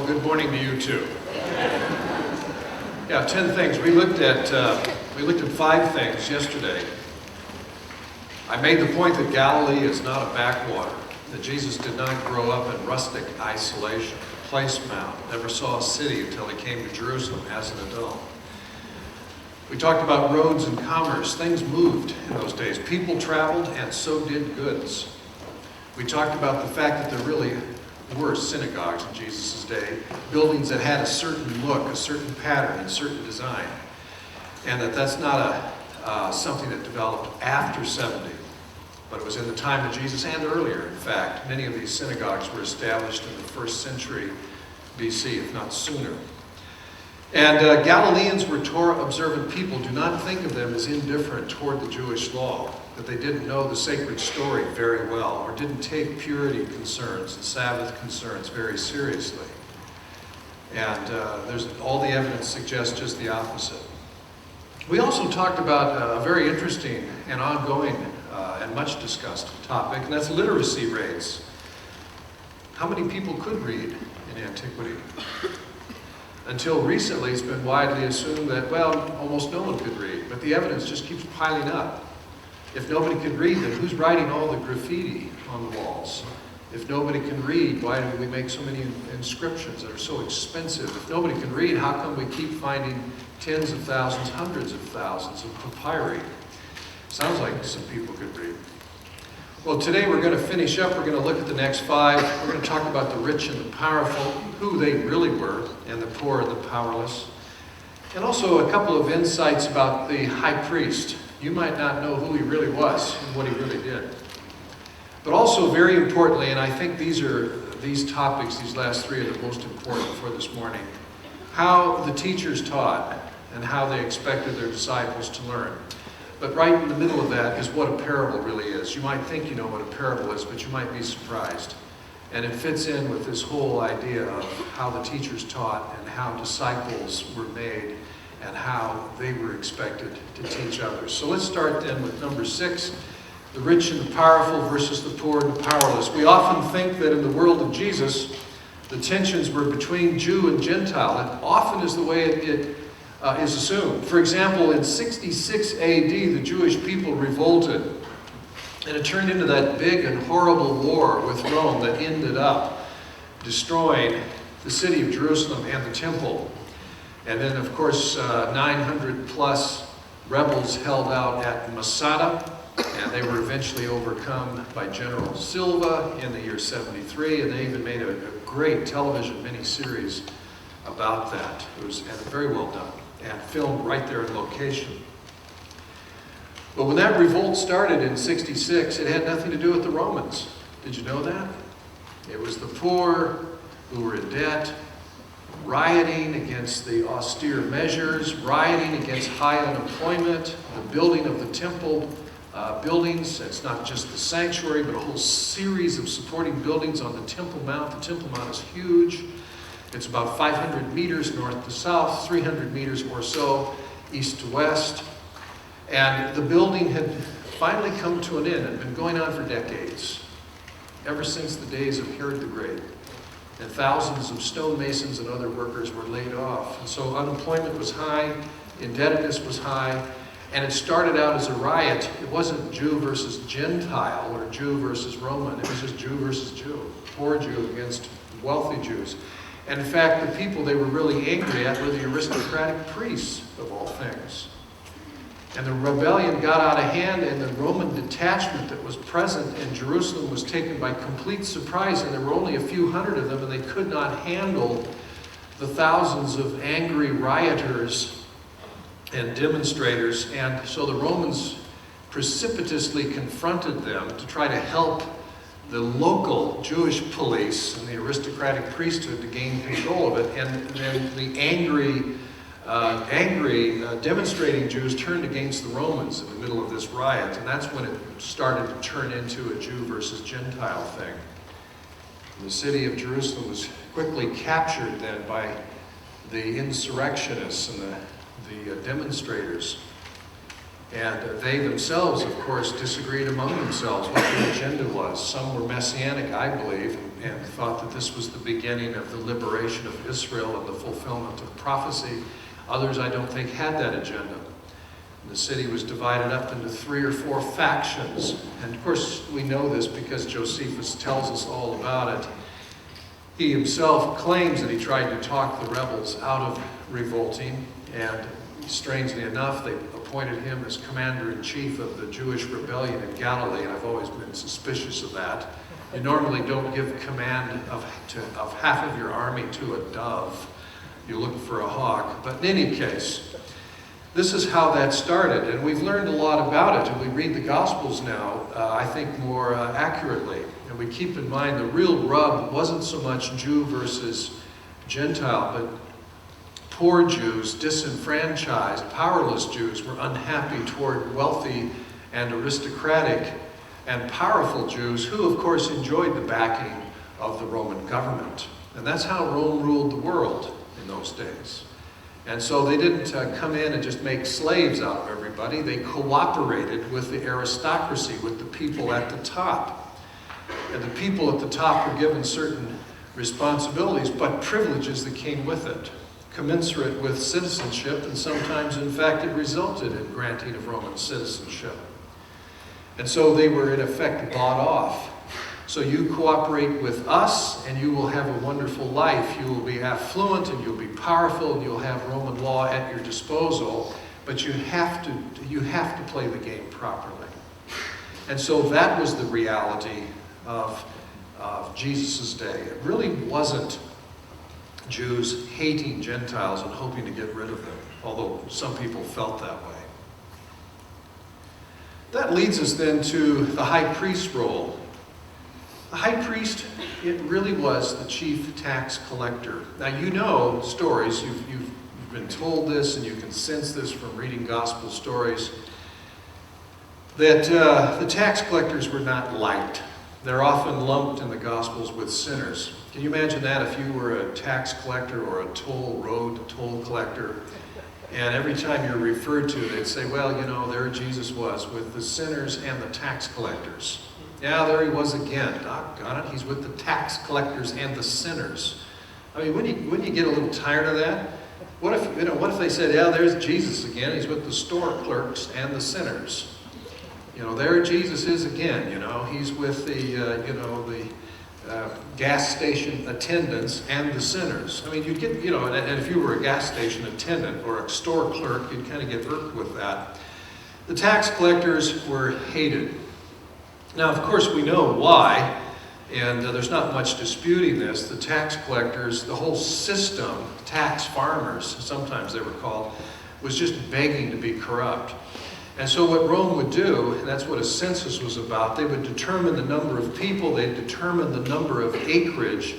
good morning to you too. Yeah, 10 things. We looked at 5 things yesterday. I made the point that Galilee is not a backwater, that Jesus did not grow up in rustic isolation, a place mound, never saw a city until he came to Jerusalem as an adult. We talked about roads and commerce. Things moved in those days. People traveled, and so did goods. We talked about the fact that there really were synagogues in Jesus' day, buildings that had a certain look, a certain pattern, and certain design, and that's not something that developed after 70, but it was in the time of Jesus and earlier. In fact, many of these synagogues were established in the 1st century BC, if not sooner. And Galileans were Torah-observant people. Do not think of them as indifferent toward the Jewish law, that they didn't know the sacred story very well, or didn't take purity concerns and Sabbath concerns very seriously. And all the evidence suggests just the opposite. We also talked about a very interesting and ongoing and much discussed topic, and that's literacy rates. How many people could read in antiquity? Until recently, it's been widely assumed that, well, almost no one could read, but the evidence just keeps piling up. If nobody could read, then who's writing all the graffiti on the walls? If nobody can read, why do we make so many inscriptions that are so expensive? If nobody can read, how come we keep finding tens of thousands, hundreds of thousands of papyri? Sounds like some people could read. Well, today we're going to finish up. We're going to look at the next 5. We're going to talk about the rich and the powerful, who they really were, and the poor and the powerless. And also a couple of insights about the high priest. You might not know who he really was and what he really did. But also, very importantly, and I think these topics, these last 3 are the most important for this morning, how the teachers taught and how they expected their disciples to learn. But right in the middle of that is what a parable really is. You might think you know what a parable is, but you might be surprised. And it fits in with this whole idea of how the teachers taught and how disciples were made and how they were expected to teach others. So let's start then with number 6, the rich and the powerful versus the poor and the powerless. We often think that in the world of Jesus, the tensions were between Jew and Gentile. That often is the way it is assumed. For example, in 66 AD, the Jewish people revolted, and it turned into that big and horrible war with Rome that ended up destroying the city of Jerusalem and the temple. And then, of course, 900 plus rebels held out at Masada, and they were eventually overcome by General Silva in the year 73, and they even made a great television miniseries about that. It was very well done and filmed right there in location. But when that revolt started in 66, it had nothing to do with the Romans. Did you know that? It was the poor who were in debt, rioting against the austere measures, rioting against high unemployment, the building of the temple buildings. It's not just the sanctuary, but a whole series of supporting buildings on the Temple Mount. The Temple Mount is huge. It's about 500 meters north to south, 300 meters or so east to west. And the building had finally come to an end. It had been going on for decades, ever since the days of Herod the Great. And thousands of stonemasons and other workers were laid off. And so unemployment was high, indebtedness was high, and it started out as a riot. It wasn't Jew versus Gentile or Jew versus Roman. It was just Jew versus Jew, poor Jew against wealthy Jews. And in fact, the people they were really angry at were the aristocratic priests, of all things. And the rebellion got out of hand, and the Roman detachment that was present in Jerusalem was taken by complete surprise, and there were only a few hundred of them, and they could not handle the thousands of angry rioters and demonstrators. And so the Romans precipitously confronted them to try to help the local Jewish police and the aristocratic priesthood to gain control of it. And then the angry demonstrating Jews turned against the Romans in the middle of this riot, and that's when it started to turn into a Jew versus Gentile thing. And the city of Jerusalem was quickly captured then by the insurrectionists and the demonstrators. And they themselves, of course, disagreed among themselves what the agenda was. Some were messianic, I believe, and and thought that this was the beginning of the liberation of Israel and the fulfillment of prophecy. Others, I don't think, had that agenda. And the city was divided up into 3 or 4 factions. And of course, we know this because Josephus tells us all about it. He himself claims that he tried to talk the rebels out of revolting, and strangely enough, they appointed him as commander-in-chief of the Jewish rebellion in Galilee, and I've always been suspicious of that. You normally don't give command of half of your army to a dove. You look for a hawk. But in any case, this is how that started, and we've learned a lot about it, and we read the Gospels now, I think, more accurately. And we keep in mind the real rub wasn't so much Jew versus Gentile, but poor Jews, disenfranchised, powerless Jews were unhappy toward wealthy and aristocratic and powerful Jews who, of course, enjoyed the backing of the Roman government. And that's how Rome ruled the world in those days. And so they didn't come in and just make slaves out of everybody. They cooperated with the aristocracy, with the people at the top. And the people at the top were given certain responsibilities, but privileges that came with it, commensurate with citizenship, and sometimes, in fact, it resulted in granting of Roman citizenship. And so they were, in effect, bought off. So you cooperate with us, and you will have a wonderful life. You will be affluent, and you'll be powerful, and you'll have Roman law at your disposal, but you have to play the game properly. And so that was the reality of Jesus' day. It really wasn't Jews hating Gentiles and hoping to get rid of them, although some people felt that way. That leads us then to the high priest role. The high priest, it really was the chief tax collector. Now you know stories, you've been told this, and you can sense this from reading gospel stories, that the tax collectors were not liked. They're often lumped in the Gospels with sinners. Can you imagine that if you were a tax collector or a road toll collector, and every time you're referred to, they'd say, well, you know, there Jesus was with the sinners and the tax collectors. Yeah, there he was again. Doggone it, he's with the tax collectors and the sinners. I mean, wouldn't you get a little tired of that? What if they said, yeah, there's Jesus again, he's with the store clerks and the sinners. You know, there Jesus is again, you know, he's with the gas station attendants and the sinners. I mean, you'd get, you know, and if you were a gas station attendant or a store clerk, you'd kind of get irked with that. The tax collectors were hated. Now, of course, we know why, and there's not much disputing this. The tax collectors, the whole system, tax farmers, sometimes they were called, was just begging to be corrupt. And so what Rome would do, and that's what a census was about, they would determine the number of people, they'd determine the number of acreage,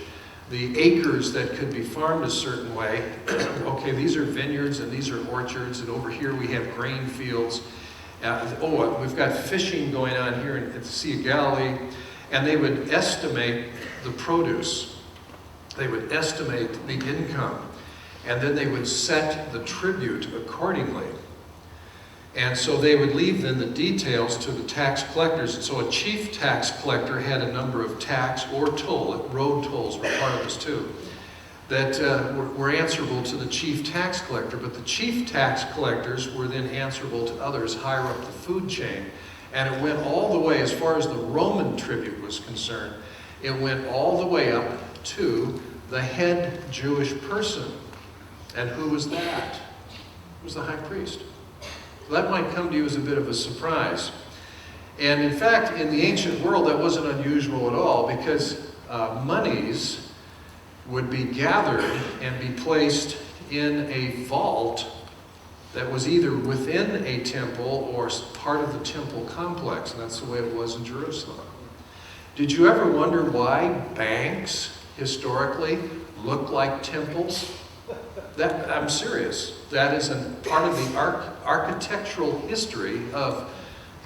the acres that could be farmed a certain way. Okay, these are vineyards and these are orchards, and over here we have grain fields. We've got fishing going on here at the Sea of Galilee, and they would estimate the produce. They would estimate the income, and then they would set the tribute accordingly. And so they would leave then the details to the tax collectors. And so a chief tax collector had a number of tax or toll, road tolls were part of this too, that were answerable to the chief tax collector. But the chief tax collectors were then answerable to others higher up the food chain. And it went all the way, as far as the Roman tribute was concerned, it went all the way up to the head Jewish person. And who was that? It was the high priest. That might come to you as a bit of a surprise. And in fact, in the ancient world, that wasn't unusual at all, because monies would be gathered and be placed in a vault that was either within a temple or part of the temple complex, and that's the way it was in Jerusalem. Did you ever wonder why banks, historically, look like temples? I'm serious. That is a part of the architectural history of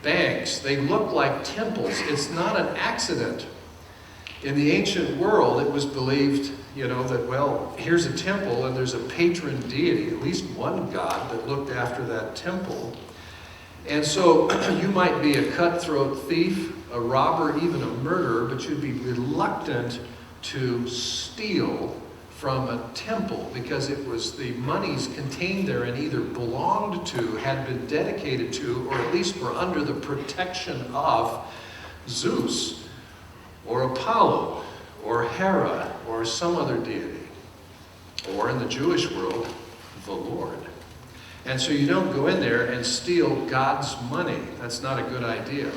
banks. They look like temples. It's not an accident. In the ancient world, it was believed, you know, that, well, here's a temple and there's a patron deity, at least one god that looked after that temple. And so you might be a cutthroat thief, a robber, even a murderer, but you'd be reluctant to steal from a temple because it was the monies contained therein either belonged to, had been dedicated to, or at least were under the protection of Zeus or Apollo or Hera or some other deity, or in the Jewish world, the Lord. And so you don't go in there and steal God's money. That's not a good idea.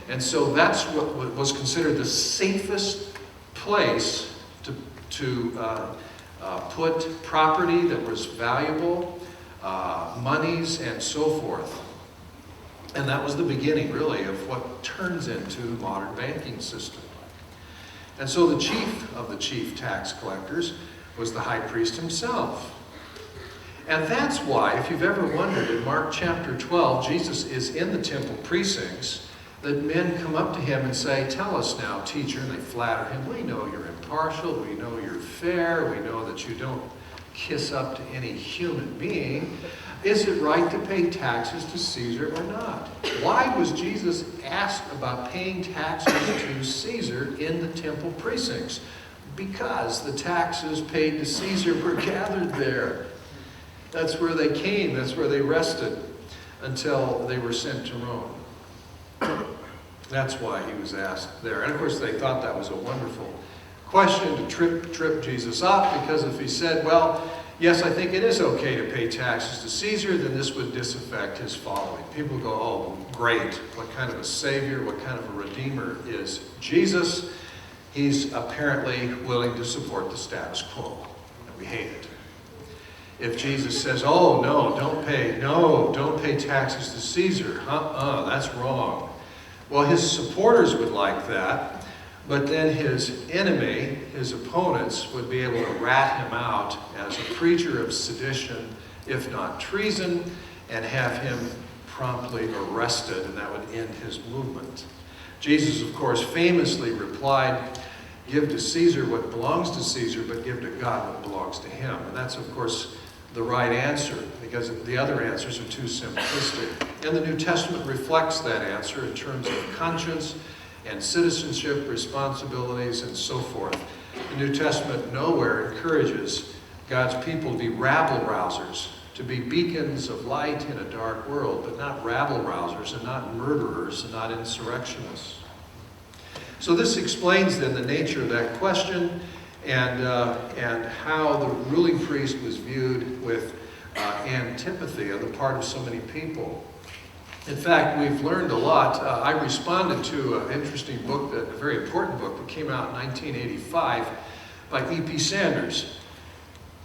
And so that's what was considered the safest place to put property that was valuable, monies, and so forth. And that was the beginning, really, of what turns into the modern banking system. And so the chief of the chief tax collectors was the high priest himself. And that's why, if you've ever wondered, in Mark chapter 12, Jesus is in the temple precincts, that men come up to him and say, "Tell us now, teacher," and they flatter him. "We know you're impartial, we know you're fair, we know that you don't kiss up to any human being. Is it right to pay taxes to Caesar or not?" Why was Jesus asked about paying taxes to Caesar in the temple precincts? Because the taxes paid to Caesar were gathered there. That's where they came, that's where they rested until they were sent to Rome. That's why he was asked there. And of course they thought that was a wonderful question to trip Jesus up, because if he said, "Well, yes, I think it is okay to pay taxes to Caesar," then this would disaffect his following. People go, "Oh, great. What kind of a savior, what kind of a redeemer is Jesus? He's apparently willing to support the status quo." And we hate it. If Jesus says, "Oh, no, don't pay taxes to Caesar. That's wrong." Well, his supporters would like that, but then his enemy, his opponents, would be able to rat him out as a preacher of sedition, if not treason, and have him promptly arrested, and that would end his movement. Jesus, of course, famously replied, "Give to Caesar what belongs to Caesar, but give to God what belongs to him." And that's, of course, the right answer, because the other answers are too simplistic. And the New Testament reflects that answer in terms of conscience and citizenship, responsibilities, and so forth. The New Testament nowhere encourages God's people to be rabble-rousers, to be beacons of light in a dark world, but not rabble-rousers and not murderers and not insurrectionists. So this explains then the nature of that question, and how the ruling priest was viewed with antipathy on the part of so many people. In fact, we've learned a lot. I responded to an interesting book, a very important book that came out in 1985 by E.P. Sanders.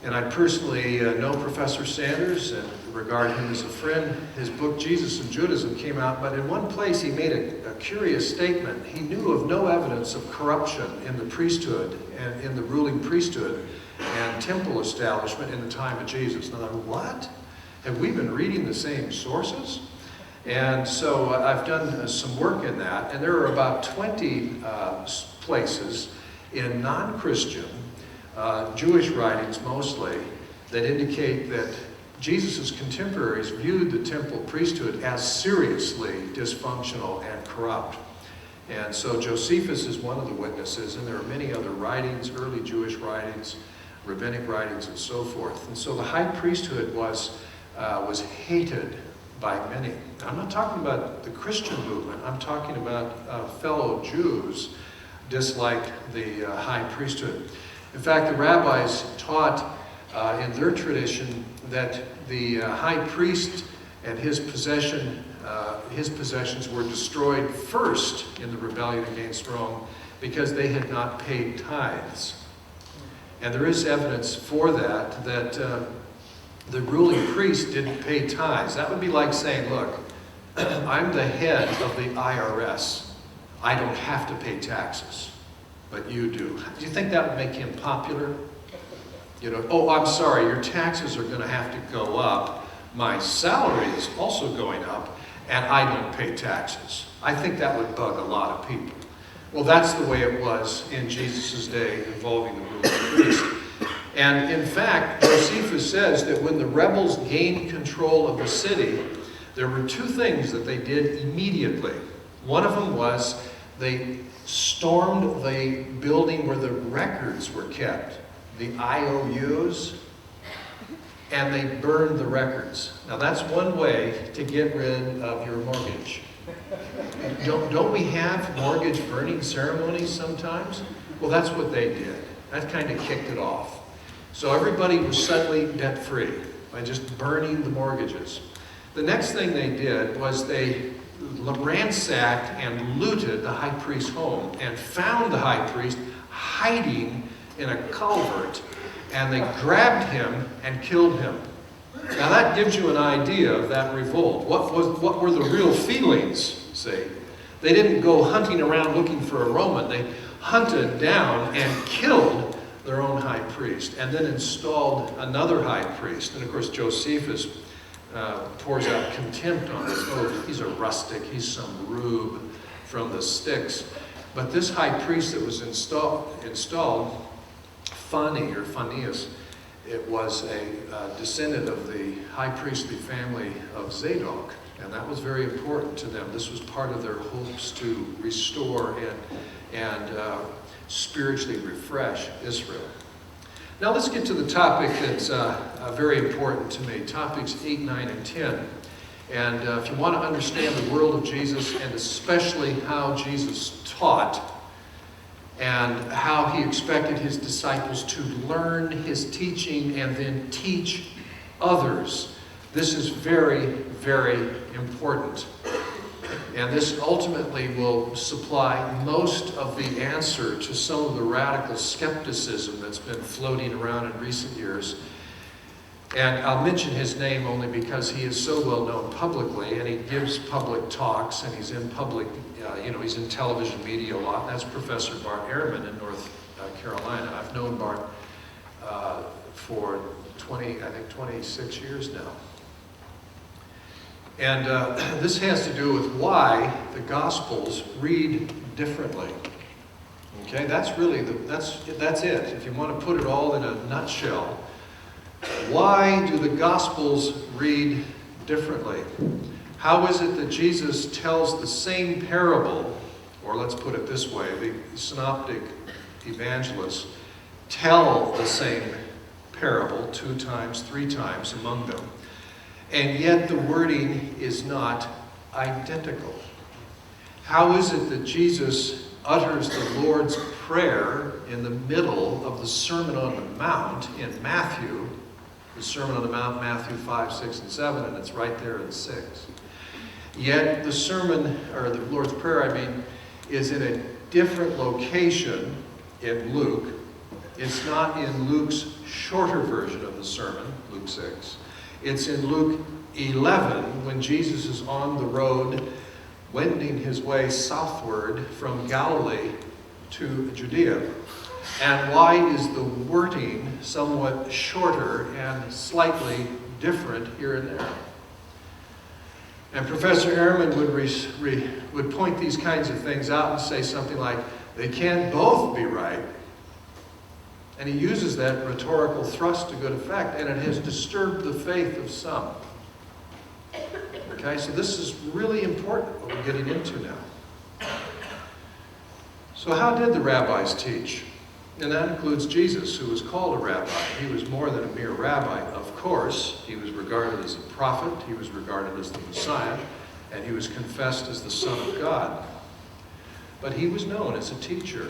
And I personally know Professor Sanders and regard him as a friend. His book, Jesus and Judaism, came out, but in one place he made a curious statement. He knew of no evidence of corruption in the priesthood and in the ruling priesthood and temple establishment in the time of Jesus. And I thought, what? Have we been reading the same sources? And so I've done some work in that, and there are about 20 places in non-Christian Jewish writings mostly that indicate that Jesus' contemporaries viewed the temple priesthood as seriously dysfunctional and corrupt. And so Josephus is one of the witnesses, and there are many other writings, early Jewish writings, rabbinic writings, and so forth. And so the high priesthood was hated by many. I'm not talking about the Christian movement. I'm talking about fellow Jews disliked the high priesthood. In fact, the rabbis taught in their tradition that the high priest and his possessions were destroyed first in the rebellion against Rome because they had not paid tithes. And there is evidence for that the ruling priest didn't pay tithes. That would be like saying, look, I'm the head of the IRS. I don't have to pay taxes, but you do. Do you think that would make him popular? You know, oh, I'm sorry, your taxes are going to have to go up. My salary is also going up, and I don't pay taxes. I think that would bug a lot of people. Well, that's the way it was in Jesus' day involving the ruling priest. And in fact, Josephus says that when the rebels gained control of the city, there were two things that they did immediately. One of them was They stormed the building where the records were kept, the IOUs, and they burned the records. Now that's one way to get rid of your mortgage. Don't we have mortgage burning ceremonies sometimes? Well, that's what they did. That kind of kicked it off. So everybody was suddenly debt-free by just burning the mortgages. The next thing they did was they ransacked and looted the high priest's home and found the high priest hiding in a culvert, and they grabbed him and killed him. Now that gives you an idea of that revolt. What were the real feelings, see? They didn't go hunting around looking for a Roman. They hunted down and killed their own high priest, and then installed another high priest. And of course Josephus pours out contempt on this. Oh, he's a rustic, he's some rube from the sticks. But this high priest that was installed, Phanias, it was a descendant of the high priestly family of Zadok, and that was very important to them. This was part of their hopes to restore and spiritually refresh Israel. Now let's get to the topic that's very important to me, topics 8, 9, and 10. And if you want to understand the world of Jesus, and especially how Jesus taught, and how he expected his disciples to learn his teaching and then teach others, this is very, very important. And this ultimately will supply most of the answer to some of the radical skepticism that's been floating around in recent years. And I'll mention his name only because he is so well known publicly, and he gives public talks, and he's in public, he's in television media a lot. That's Professor Bart Ehrman in North Carolina. I've known Bart for 26 years now. And this has to do with why the Gospels read differently. Okay, that's it. If you want to put it all in a nutshell, why do the Gospels read differently? How is it that Jesus tells the same parable, or let's put it this way, the synoptic evangelists tell the same parable 2 times, 3 times among them, and yet the wording is not identical? How is it that Jesus utters the Lord's Prayer in the middle of the Sermon on the Mount in Matthew, the Sermon on the Mount, Matthew 5, 6, and 7, and it's right there in 6. Yet the sermon, or the Lord's Prayer, is in a different location in Luke. It's not in Luke's shorter version of the sermon, Luke 6. It's in Luke 11, when Jesus is on the road, wending his way southward from Galilee to Judea. And why is the wording somewhat shorter and slightly different here and there? And Professor Ehrman would point these kinds of things out and say something like, they can't both be right. And he uses that rhetorical thrust to good effect, and it has disturbed the faith of some. Okay, so this is really important, what we're getting into now. So how did the rabbis teach? And that includes Jesus, who was called a rabbi. He was more than a mere rabbi, of course. He was regarded as a prophet, he was regarded as the Messiah, and he was confessed as the Son of God. But he was known as a teacher.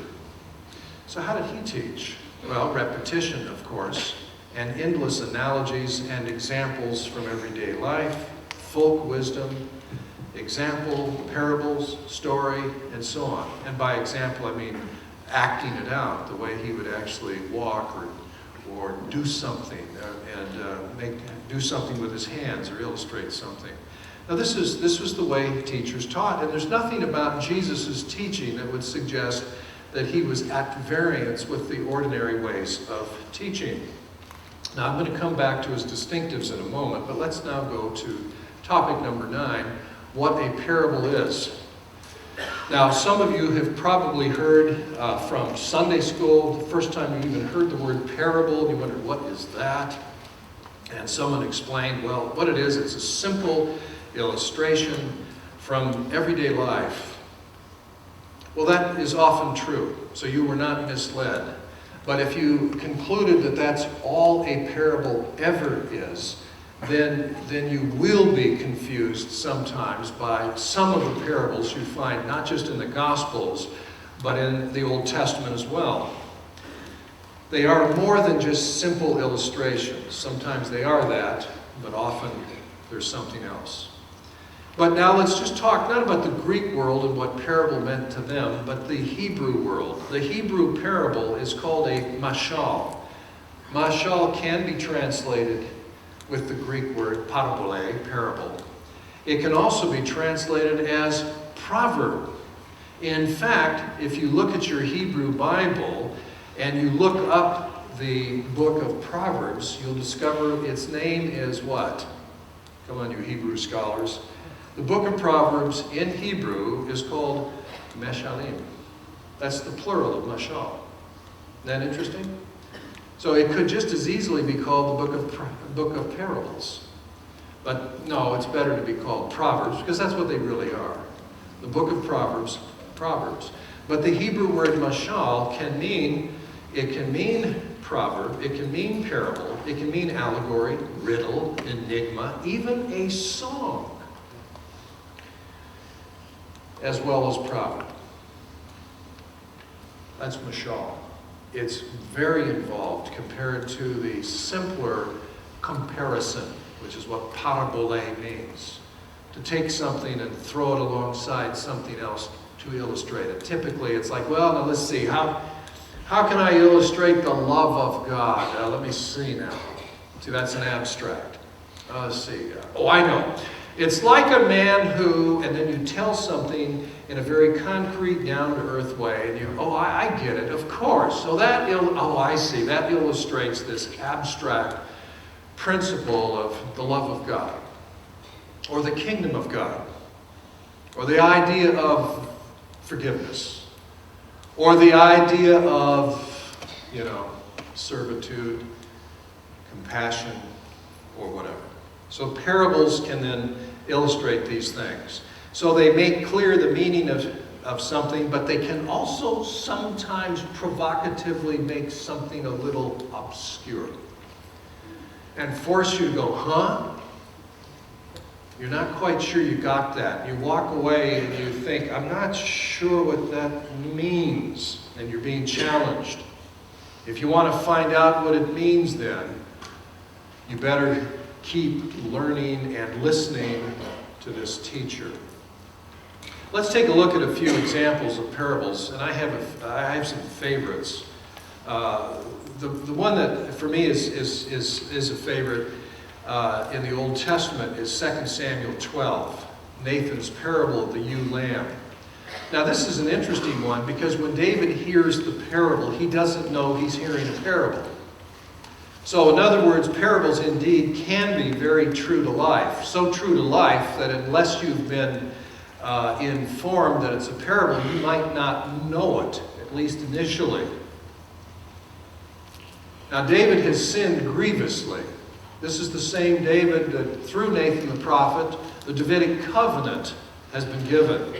So how did he teach? Well, repetition, of course, and endless analogies and examples from everyday life, folk wisdom, example, parables, story, and so on. And by example, I mean acting it out, the way he would actually walk or do something and do something with his hands or illustrate something. Now this was the way teachers taught, and there's nothing about Jesus' teaching that would suggest that he was at variance with the ordinary ways of teaching. Now I'm going to come back to his distinctives in a moment, but let's now go to topic number 9, what a parable is. Now, some of you have probably heard from Sunday school, the first time you even heard the word parable, you wondered, what is that? And someone explained, well, what it is, it's a simple illustration from everyday life Well, that is often true, so you were not misled. But if you concluded that that's all a parable ever is, then you will be confused sometimes by some of the parables you find, not just in the Gospels, but in the Old Testament as well. They are more than just simple illustrations. Sometimes they are that, but often there's something else. But now let's just talk not about the Greek world and what parable meant to them, but the Hebrew world. The Hebrew parable is called a mashal. Mashal can be translated with the Greek word parabole, parable. It can also be translated as proverb. In fact, if you look at your Hebrew Bible and you look up the book of Proverbs, you'll discover its name is what? Come on, you Hebrew scholars. The book of Proverbs in Hebrew is called Meshalim. That's the plural of mashal. Isn't that interesting? So it could just as easily be called the book of parables. But no, it's better to be called Proverbs because that's what they really are. The book of Proverbs, Proverbs. But the Hebrew word mashal can mean proverb, it can mean parable, it can mean allegory, riddle, enigma, even a song, as well as proverb. That's mashal. It's very involved compared to the simpler comparison, which is what parabole means. To take something and throw it alongside something else to illustrate it. Typically, it's like, well, now let's see, how can I illustrate the love of God? Let me see now. See, that's an abstract. Let's see. Oh, I know. It's like a man who, and then you tell something in a very concrete, down-to-earth way, and I get it, of course. So I see. That illustrates this abstract principle of the love of God, or the kingdom of God, or the idea of forgiveness, or the idea of, servitude, compassion, or whatever. So parables can then illustrate these things. So they make clear the meaning of something, but they can also sometimes provocatively make something a little obscure and force you to go, huh? You're not quite sure you got that. You walk away and you think, I'm not sure what that means. And you're being challenged. If you want to find out what it means then, you better keep learning and listening to this teacher. Let's take a look at a few examples of parables, and I have some favorites. The one that for me is a favorite in the Old Testament is 2 Samuel 12, Nathan's parable of the ewe lamb. Now this is an interesting one because when David hears the parable, he doesn't know he's hearing a parable. So in other words, parables indeed can be very true to life. So true to life that unless you've been informed that it's a parable, you might not know it, at least initially. Now David has sinned grievously. This is the same David that through Nathan the prophet, the Davidic covenant has been given.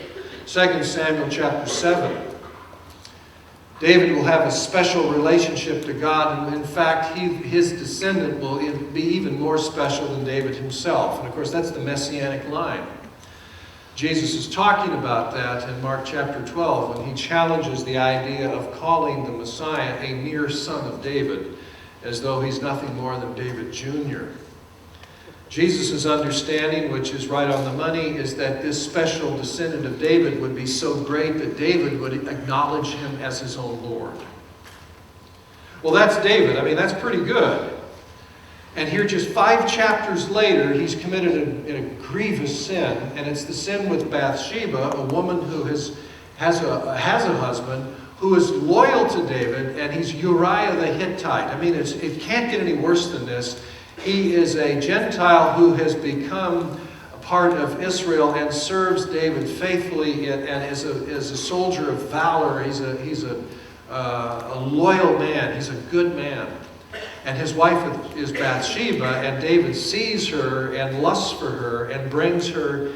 2 Samuel chapter 7. David will have a special relationship to God, and in fact, his descendant will be even more special than David himself. And of course, that's the messianic line. Jesus is talking about that in Mark chapter 12 when he challenges the idea of calling the Messiah a mere son of David, as though he's nothing more than David Jr. Jesus' understanding, which is right on the money, is that this special descendant of David would be so great that David would acknowledge him as his own Lord. Well, that's David. I mean, that's pretty good. And here, just 5 chapters later, he's committed a grievous sin, and it's the sin with Bathsheba, a woman who has a husband who is loyal to David, and he's Uriah the Hittite. I mean, it can't get any worse than this. He is a Gentile who has become a part of Israel and serves David faithfully and is a soldier of valor. He's a loyal man. He's a good man. And his wife is Bathsheba, and David sees her and lusts for her and brings her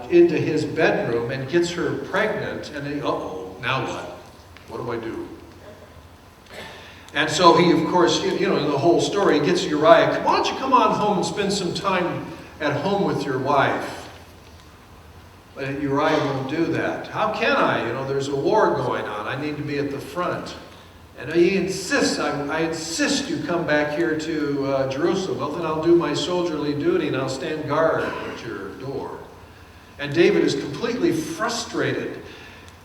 into his bedroom and gets her pregnant, and then, uh-oh, now what? What do I do? And so he, of course, you know, the whole story, he gets Uriah, why don't you come on home and spend some time at home with your wife? But Uriah won't do that. How can I? You know, there's a war going on. I need to be at the front. And he insists, I insist you come back here to Jerusalem. Well, then I'll do my soldierly duty and I'll stand guard at your door. And David is completely frustrated.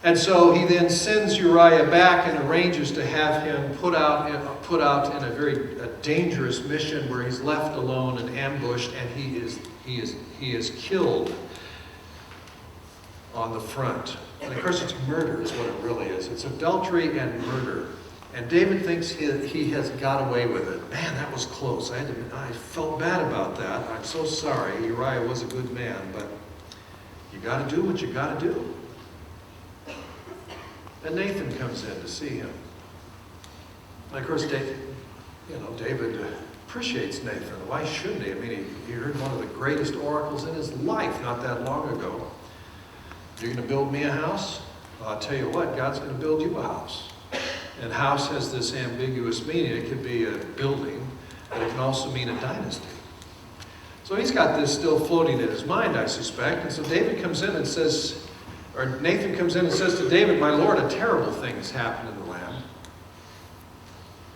And so he then sends Uriah back and arranges to have him put out in a very dangerous mission where he's left alone and ambushed, and he is killed on the front. And of course, it's murder is what it really is. It's adultery and murder. And David thinks he has got away with it. Man, that was close. I felt bad about that. I'm so sorry. Uriah was a good man, but you got to do what you got to do. And Nathan comes in to see him. And of course, David appreciates Nathan. Why shouldn't he? I mean, he heard one of the greatest oracles in his life not that long ago. You're going to build me a house? Well, I'll tell you what, God's going to build you a house. And house has this ambiguous meaning. It could be a building, but it can also mean a dynasty. So he's got this still floating in his mind, I suspect. And so David comes in and says, or Nathan comes in and says to David, my Lord, a terrible thing has happened in the land.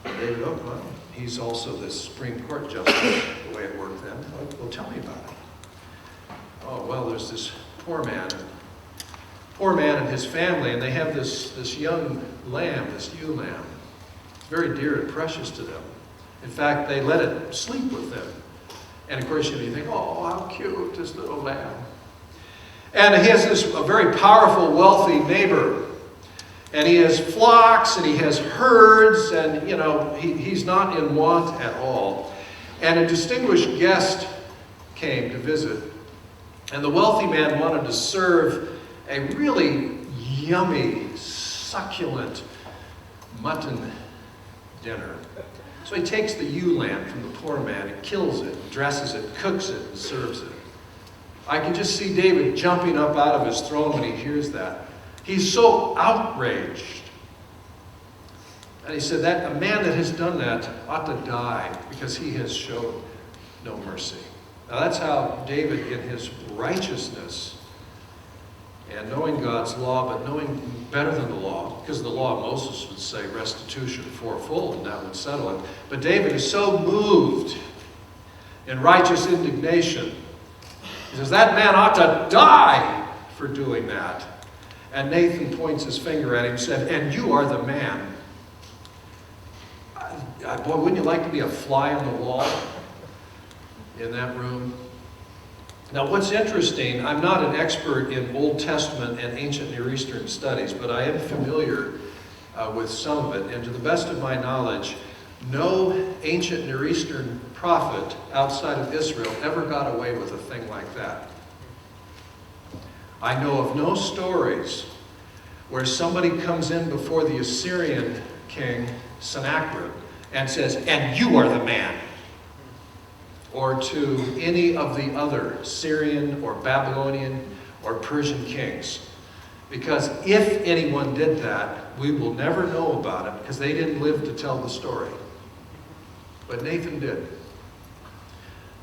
And David, oh, well, he's also this Supreme Court justice, the way it worked then. Well, tell me about it. Oh, well, there's this poor man and his family, and they have this young lamb, this ewe lamb. It's very dear and precious to them. In fact, they let it sleep with them. And of course, you think, oh, how cute, this little lamb. And he has a very powerful, wealthy neighbor. And he has flocks, and he has herds, and, you know, he's not in want at all. And a distinguished guest came to visit. And the wealthy man wanted to serve a really yummy, succulent mutton dinner. So he takes the ewe lamb from the poor man and kills it, dresses it, cooks it, and serves it. I can just see David jumping up out of his throne when he hears that. He's so outraged. And he said that a man that has done that ought to die because he has showed no mercy. Now that's how David, in his righteousness and knowing God's law, but knowing better than the law, because the law of Moses would say restitution fourfold, and that would settle it. But David is so moved in righteous indignation. He says, that man ought to die for doing that. And Nathan points his finger at him and said, and you are the man. Boy, wouldn't you like to be a fly on the wall in that room? Now, what's interesting, I'm not an expert in Old Testament and ancient Near Eastern studies, but I am familiar with some of it. And to the best of my knowledge, no ancient Near Eastern prophet outside of Israel ever got away with a thing like that. I know of no stories where somebody comes in before the Assyrian king Sennacherib and says, and you are the man. Or to any of the other Syrian or Babylonian or Persian kings. Because if anyone did that, we will never know about it because they didn't live to tell the story. But Nathan did.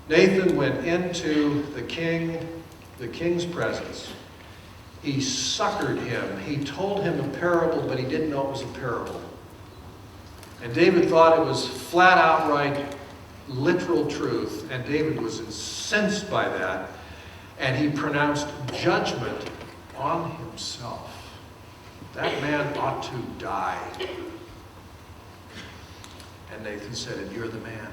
Nathan went into the king's presence. He succored him. He told him a parable, but he didn't know it was a parable. And David thought it was flat outright literal truth, and David was incensed by that, and he pronounced judgment on himself. That man ought to die. And Nathan said, and you're the man.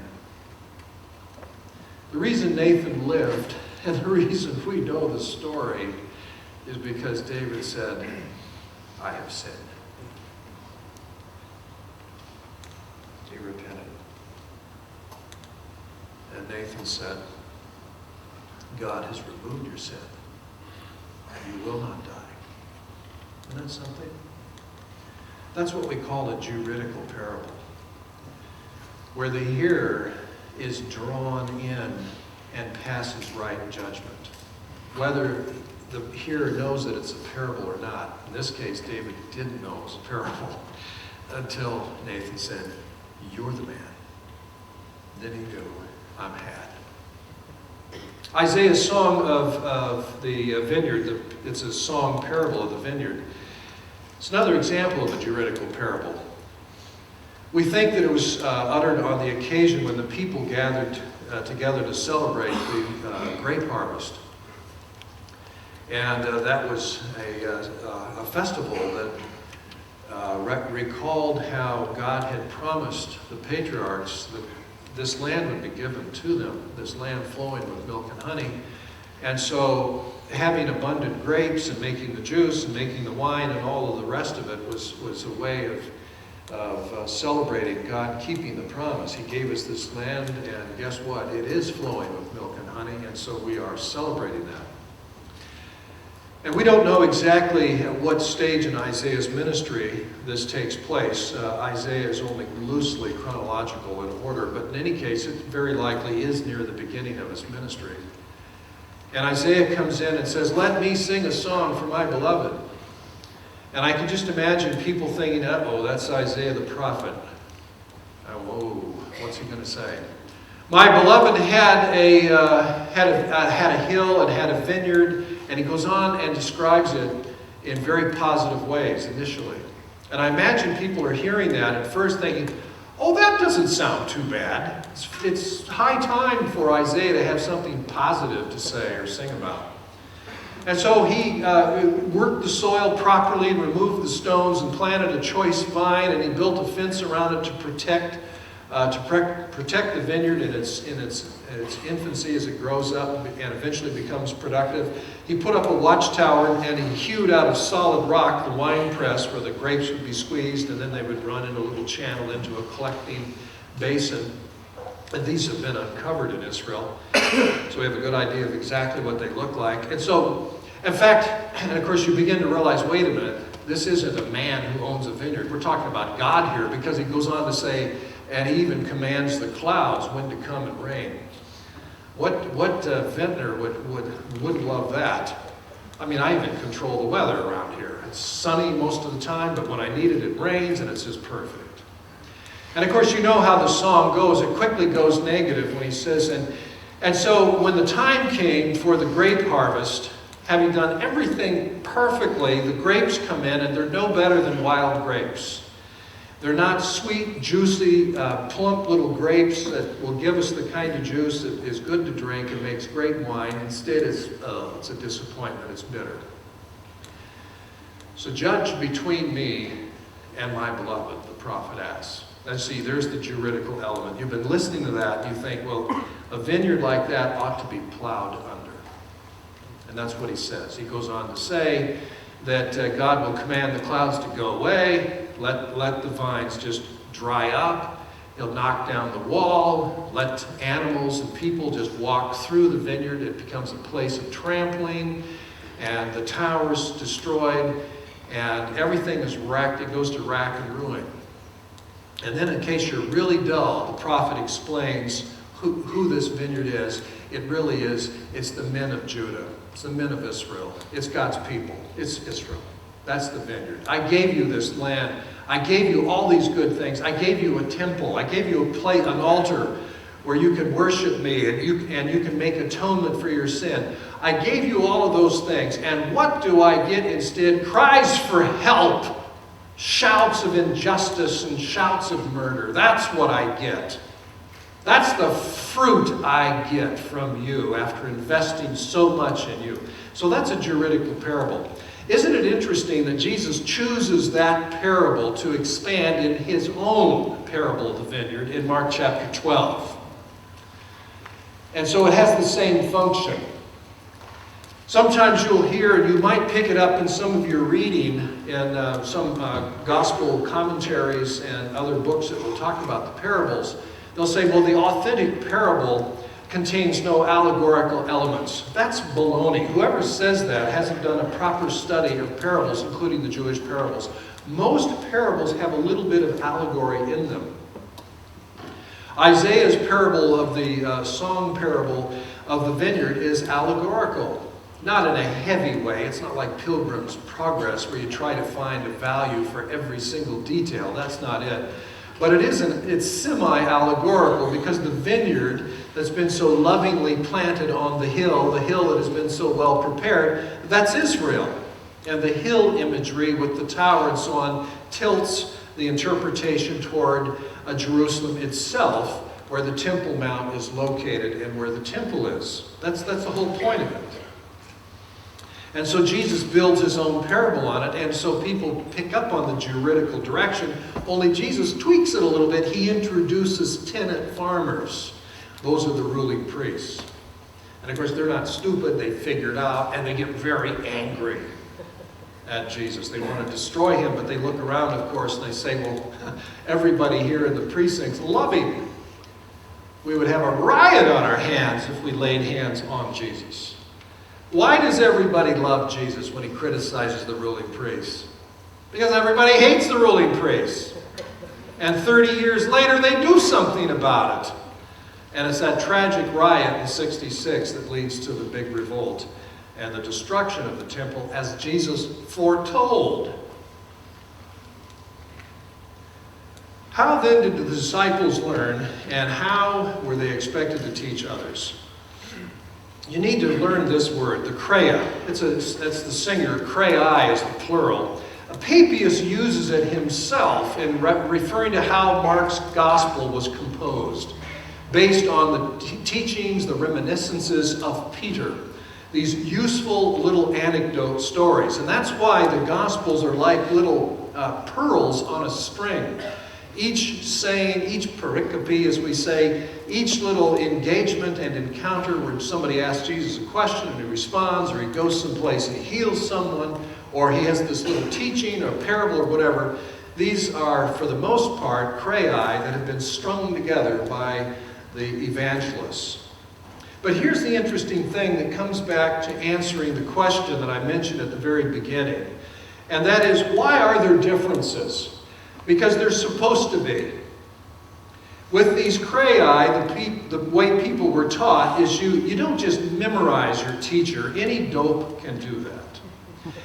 The reason Nathan lived, and the reason we know the story, is because David said, I have sinned. He repented. And Nathan said, God has removed your sin, and you will not die. Isn't that something? That's what we call a juridical parable, where the hearer is drawn in and passes right judgment. whether the hearer knows that it's a parable or not. In this case, David didn't know it was a parable until Nathan said, "You're the man." Then he knew, "I'm had." Isaiah's song of the vineyard, it's a song parable of the vineyard. It's another example of a juridical parable. We think that it was uttered on the occasion when the people gathered together to celebrate the grape harvest. And that was a festival that recalled how God had promised the patriarchs that this land would be given to them, this land flowing with milk and honey. And so having abundant grapes and making the juice and making the wine and all of the rest of it was a way of celebrating God keeping the promise. He gave us this land, and guess what? It is flowing with milk and honey, and so we are celebrating that. And we don't know exactly at what stage in Isaiah's ministry this takes place. Isaiah is only loosely chronological in order, but in any case, it very likely is near the beginning of his ministry. And Isaiah comes in and says, "Let me sing a song for my beloved." And I can just imagine people thinking, "Uh-oh, that's Isaiah the prophet. Whoa, what's he going to say?" My beloved had a hill and had a vineyard, and he goes on and describes it in very positive ways initially. And I imagine people are hearing that at first thinking, "Oh, that doesn't sound too bad." It's high time for Isaiah to have something positive to say or sing about. And so he worked the soil properly and removed the stones and planted a choice vine, and he built a fence around it to protect the vineyard in its infancy as it grows up and eventually becomes productive. He put up a watchtower, and he hewed out of solid rock the wine press where the grapes would be squeezed, and then they would run in a little channel into a collecting basin. And these have been uncovered in Israel, so we have a good idea of exactly what they look like. And so, in fact, and of course you begin to realize, wait a minute, this isn't a man who owns a vineyard. We're talking about God here, because he goes on to say, and he even commands the clouds when to come and rain. What vintner would love that? I mean, I even control the weather around here. It's sunny most of the time, but when I need it, it rains, and it's just perfect. And of course, you know how the song goes. It quickly goes negative when he says, and so when the time came for the grape harvest, having done everything perfectly, the grapes come in, and they're no better than wild grapes. They're not sweet, juicy, plump little grapes that will give us the kind of juice that is good to drink and makes great wine. Instead, it's a disappointment. It's bitter. So judge between me and my beloved, the prophet asks. And see, there's the juridical element. You've been listening to that, and you think, well, a vineyard like that ought to be plowed under. And that's what he says. He goes on to say that God will command the clouds to go away, let the vines just dry up. He'll knock down the wall, let animals and people just walk through the vineyard. It becomes a place of trampling, and the tower's destroyed, and everything is wrecked. It goes to rack and ruin. And then, in case you're really dull, the prophet explains who this vineyard is. It really is. It's the men of Judah. It's the men of Israel. It's God's people. It's Israel. That's the vineyard. I gave you this land. I gave you all these good things. I gave you a temple. I gave you an altar where you can worship me, and you can make atonement for your sin. I gave you all of those things. And what do I get instead? Cries for help. Shouts of injustice and shouts of murder. That's what I get. That's the fruit I get from you after investing so much in you. So that's a juridical parable. Isn't it interesting that Jesus chooses that parable to expand in his own parable of the vineyard in Mark chapter 12? And so it has the same function. Sometimes you'll hear, and you might pick it up in some of your reading in some gospel commentaries and other books that will talk about the parables. They'll say, well, the authentic parable contains no allegorical elements. That's baloney. Whoever says that hasn't done a proper study of parables, including the Jewish parables. Most parables have a little bit of allegory in them. Isaiah's parable of the song parable of the vineyard is allegorical. Not in a heavy way. It's not like Pilgrim's Progress where you try to find a value for every single detail. That's not it. But it's semi-allegorical, because the vineyard that's been so lovingly planted on the hill that has been so well prepared, that's Israel. And the hill imagery with the tower and so on tilts the interpretation toward Jerusalem itself, where the Temple Mount is located and where the temple is. That's the whole point of it. And so Jesus builds his own parable on it, and so people pick up on the juridical direction, only Jesus tweaks it a little bit. He introduces tenant farmers. Those are the ruling priests. And of course, they're not stupid. They figure it out, and they get very angry at Jesus. They want to destroy him, but they look around, of course, and they say, well, everybody here in the precincts love him. We would have a riot on our hands if we laid hands on Jesus. Why does everybody love Jesus when he criticizes the ruling priests? Because everybody hates the ruling priests. And 30 years later, they do something about it. And it's that tragic riot in 66 that leads to the big revolt and the destruction of the temple, as Jesus foretold. How then did the disciples learn, and how were they expected to teach others? You need to learn this word, the kreia. That's the singular. Kreai is the plural. Papias uses it himself in referring to how Mark's gospel was composed, based on the teachings, the reminiscences of Peter. These useful little anecdote stories. And that's why the Gospels are like little pearls on a string. Each saying, each pericope, as we say, each little engagement and encounter where somebody asks Jesus a question and he responds, or he goes someplace and he heals someone, or he has this little teaching or parable or whatever, these are, for the most part, kreai that have been strung together by the evangelists. But here's the interesting thing that comes back to answering the question that I mentioned at the very beginning. And that is, why are there differences? Because they're supposed to be. With these kreai, the way people were taught is you don't just memorize your teacher. Any dope can do that.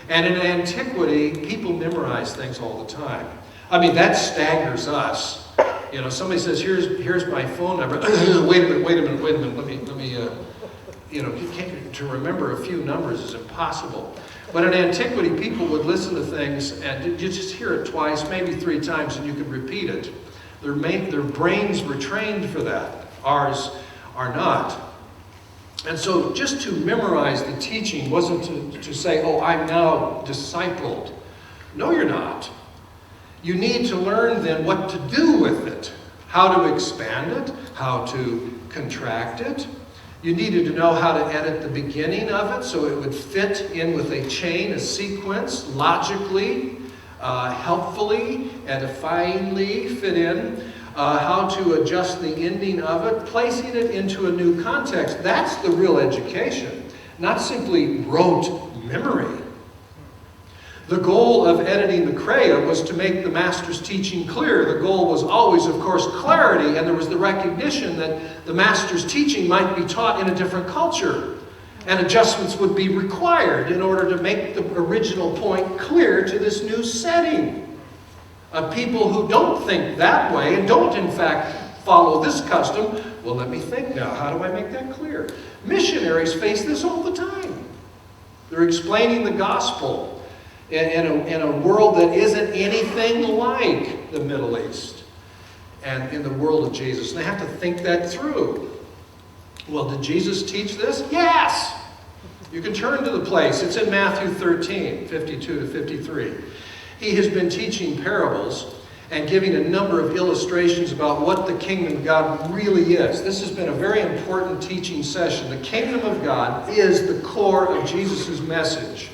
And in antiquity, people memorize things all the time. I mean, that staggers us. You know, somebody says, here's my phone number. Wait a minute. Let me to remember a few numbers is impossible. But in antiquity, people would listen to things and you just hear it twice, maybe 3 times, and you could repeat it. Their brains were trained for that. Ours are not. And so just to memorize the teaching wasn't to say, oh, I'm now discipled. No, you're not. You need to learn then what to do with it, how to expand it, how to contract it. You needed to know how to edit the beginning of it so it would fit in with a chain, a sequence, logically, helpfully, edifyingly fit in, how to adjust the ending of it, placing it into a new context. That's the real education, not simply rote memory. The goal of editing the kreia was to make the master's teaching clear. The goal was always, of course, clarity, and there was the recognition that the master's teaching might be taught in a different culture, and adjustments would be required in order to make the original point clear to this new setting. People who don't think that way and don't, in fact, follow this custom, well, let me think now. How do I make that clear? Missionaries face this all the time. They're explaining the gospel in a world that isn't anything like the Middle East and in the world of Jesus. And they have to think that through. Well, did Jesus teach this? Yes! You can turn to the place. It's in Matthew 13, 52 to 53. He has been teaching parables and giving a number of illustrations about what the kingdom of God really is. This has been a very important teaching session. The kingdom of God is the core of Jesus' message.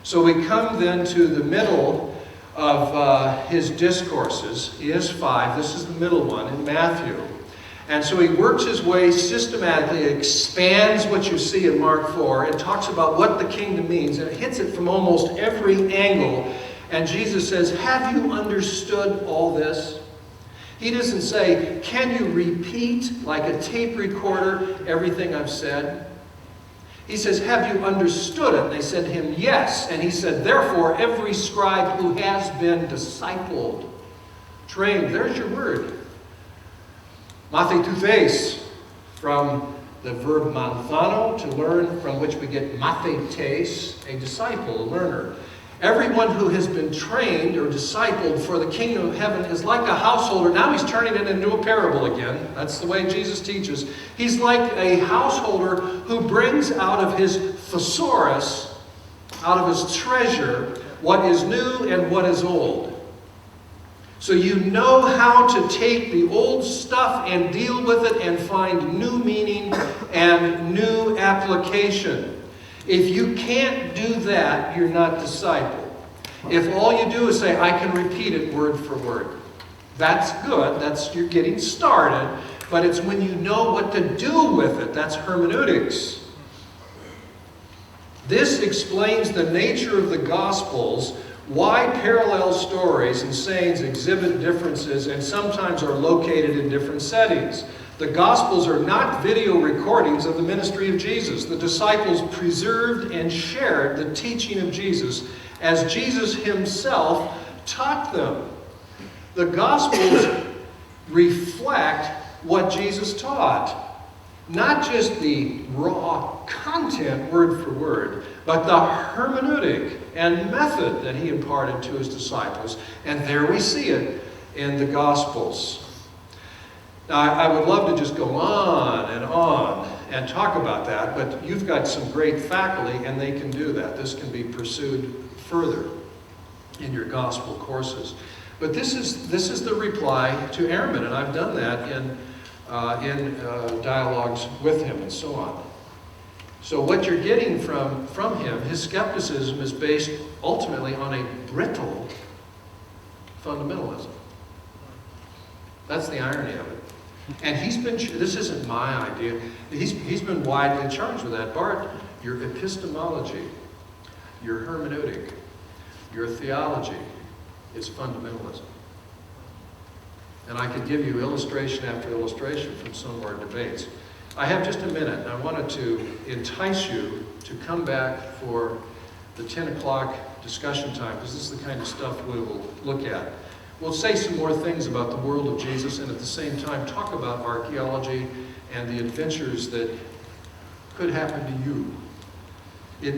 So we come then to the middle of his discourses. He has 5. This is the middle one in Matthew. And so he works his way systematically, expands what you see in Mark 4, and talks about what the kingdom means. And it hits it from almost every angle. And Jesus says, have you understood all this? He doesn't say, can you repeat like a tape recorder everything I've said? He says, have you understood it? And they said to him, yes. And he said, therefore, every scribe who has been discipled, trained, there's your word. Mathetes, from the verb manthano, to learn, from which we get mathetes, a disciple, a learner. Everyone who has been trained or discipled for the kingdom of heaven is like a householder. Now he's turning it into a parable again. That's the way Jesus teaches. He's like a householder who brings out of his thesaurus, out of his treasure, what is new and what is old. So you know how to take the old stuff and deal with it and find new meaning and new application. If you can't do that, you're not disciple. If all you do is say, I can repeat it word for word, that's good. You're getting started. But it's when you know what to do with it. That's hermeneutics. This explains the nature of the Gospels, why parallel stories and sayings exhibit differences and sometimes are located in different settings. The Gospels are not video recordings of the ministry of Jesus. The disciples preserved and shared the teaching of Jesus as Jesus himself taught them. The Gospels reflect what Jesus taught. Not just the raw content, word for word, but the hermeneutic and method that he imparted to his disciples. And there we see it in the Gospels. Now, I would love to just go on and talk about that, but you've got some great faculty, and they can do that. This can be pursued further in your gospel courses. But this is the reply to Ehrman, and I've done that in dialogues with him and so on. So what you're getting from him, his skepticism is based ultimately on a brittle fundamentalism. That's the irony of it. And this isn't my idea, he's been widely charged with that. Bart, your epistemology, your hermeneutic, your theology is fundamentalism. And I could give you illustration after illustration from some of our debates. I have just a minute, and I wanted to entice you to come back for the 10 o'clock discussion time, because this is the kind of stuff we will look at. We'll say some more things about the world of Jesus, and at the same time talk about archaeology and the adventures that could happen to you.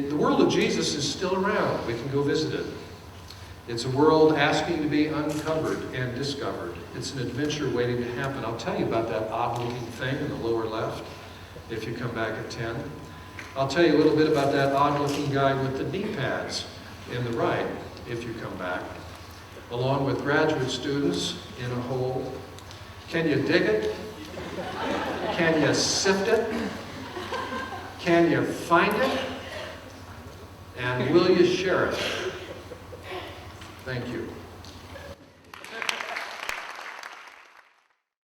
The world of Jesus is still around. We can go visit it. It's a world asking to be uncovered and discovered. It's an adventure waiting to happen. I'll tell you about that odd-looking thing in the lower left if you come back at 10. I'll tell you a little bit about that odd-looking guy with the knee pads in the right if you come back, along with graduate students in a hole. Can you dig it? Can you sift it? Can you find it? And will you share it? Thank you.